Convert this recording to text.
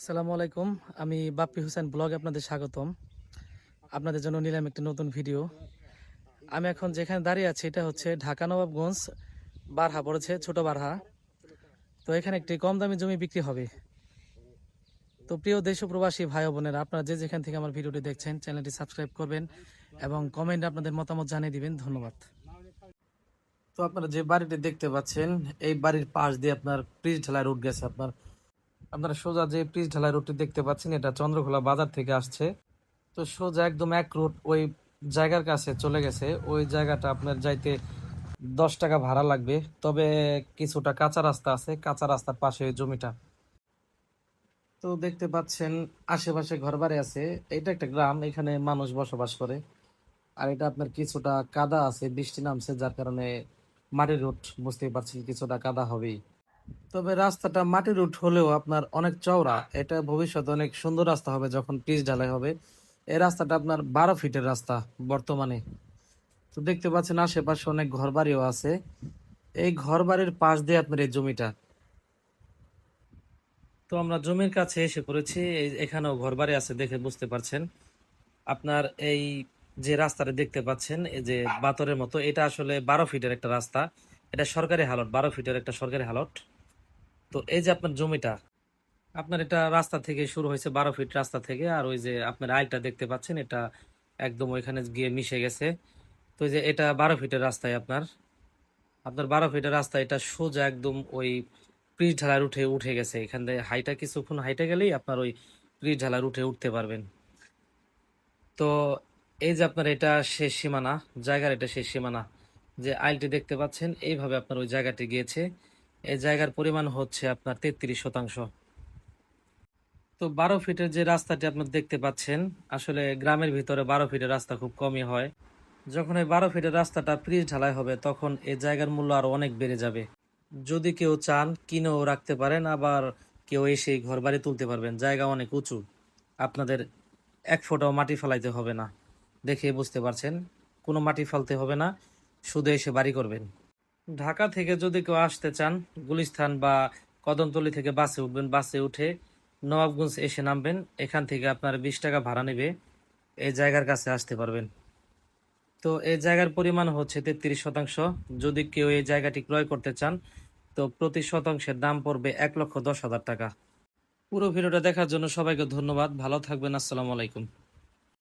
আসসালামু আলাইকুম। আমি বাপ্পি হোসেন ব্লগে আপনাদের স্বাগতম। আপনাদের জন্য নিলাম একটি নতুন ভিডিও। আমি এখন যেখানে দাঁড়িয়ে আছি এটা হচ্ছে ঢাকা নবাবগঞ্জ বারহা পড়েছে, ছোট বারহা। তো এখানে একটি কম দামি জমি বিক্রি হবে। তো প্রিয় দেশ ও প্রবাসী ভাই ও বোনেরা, আপনারা যে যেখান থেকে আমার ভিডিওটি দেখছেন চ্যানেলটি সাবস্ক্রাইব করবেন এবং কমেন্টে আপনাদের মতামত জানিয়ে দিবেন। ধন্যবাদ। তো আপনারা যে বাড়িটি দেখতে পাচ্ছেন, এই বাড়ির পাশ দিয়ে আপনার পিচ ঢালাই রোড গেছে। আপনারা সোজা যে পিচ ঢালাই রোডটি দেখতে পাচ্ছেন এটা চন্দ্রখোলা বাজার থেকে আসছে। তো সোজা একদম এক রুট ওই জায়গার কাছে চলে গেছে। ওই জায়গাটা আপনার যাইতে 10 টাকা ভাড়া লাগবে। তবে কিছুটা কাঁচা রাস্তা আছে, কাঁচা রাস্তার পাশে ওই জমিটা। তো দেখতে পাচ্ছেন আশেপাশে ঘরবাড়ি আছে। এটা একটা গ্রাম, এখানে মানুষ বসবাস করে। আর এটা আপনার কিছুটা কাদা আছে, বৃষ্টি নামছে যার কারণে মাটির রুট, বুঝতেই পারছেন কিছুটা কাদা হবেই। তবে রাস্তাটা মাটির রুট হলেও আপনার অনেক চওড়া। এটা ভবিষ্যতে অনেক সুন্দর রাস্তা হবে যখন পিচ ঢালাই হবে। এই রাস্তাটা আপনার 12 ফিটের রাস্তা বর্তমানে। তো দেখতে পাচ্ছেন আশেপাশে অনেক ঘরবাড়িও আছে। এই ঘরবাড়ির পাশ দিয়ে আপনার এই জমিটা। তো আমরা জমির কাছে এসে পড়েছি। এখানেও ঘরবাড়ি আছে, দেখে বুঝতে পারছেন। আপনার এই যে রাস্তাটা দেখতে পাচ্ছেন, এই যে বাতরের মতো, এটা আসলে 12 ফিটের একটা রাস্তা। এটা সরকারি হালট, 12 ফিটের একটা সরকারি হালট। তো এই যে আপনার জমিটা, আপনার এটা রাস্তা থেকে শুরু হয়েছে, 12 ফিট রাস্তা থেকে। আর ওই যে আপনার আইলটা দেখতে পাচ্ছেন, এটা একদম ওইখানে গিয়ে মিশে গেছে। তো এই যে এটা 12 ফিটের রাস্তায় আপনার আপনার 12 ফিটের রাস্তা, এটা সোজা একদম ওই পিচ ঢালার উঠে উঠে গেছে। এখান থেকে হাইটা কিছুক্ষণ হাইটে গেলেই আপনার ওই পিচ ঢালার উঠে উঠতে পারবেন। তো এই যে আপনার এটা শেষ সীমানা, জায়গার এটা শেষ সীমানা। যে আইলটি দেখতে পাচ্ছেন এইভাবে আপনার ওই জায়গাটি গিয়েছে। এই জায়গার পরিমাণ হচ্ছে আপনার 33%। তো 12 ফিটের যে রাস্তাটি আপনার দেখতে পাচ্ছেন, আসলে গ্রামের ভিতরে 12 ফিটের রাস্তা খুব কমই হয়। যখন এই 12 ফিটের রাস্তাটা পিচ ঢালাই হবে তখন এই জায়গার মূল্য আরো অনেক বেড়ে যাবে। যদি কেউ চান কিনেও রাখতে পারেন, আবার কেউ এসে ঘর বাড়ি তুলতে পারবেন। জায়গা অনেক উঁচু, আপনাদের 1 ফুটও মাটি ফেলাইতে হবে না। দেখে বুঝতে পারছেন, কোনো মাটি ফেলতে হবে না, শুধু এসে বাড়ি করবেন। ঢাকা থেকে যদি কেউ আসতে চান, গুলিস্তান বা কদমতলী থেকে বাসে উঠবেন। বাসে উঠে নবাবগঞ্জ এসে নামবেন। এখান থেকে আপনার 20 টাকা ভাড়া নেবে, এই জায়গার কাছে আসতে পারবেন। তো এই জায়গার পরিমাণ হচ্ছে 33%। যদি কেউ এই জায়গাটি ক্রয় করতে চান, তো প্রতি শতাংশের দাম পড়বে 1,10,000 টাকা। পুরো ভিডিওটা দেখার জন্য সবাইকে ধন্যবাদ। ভালো থাকবেন। আসসালামু আলাইকুম।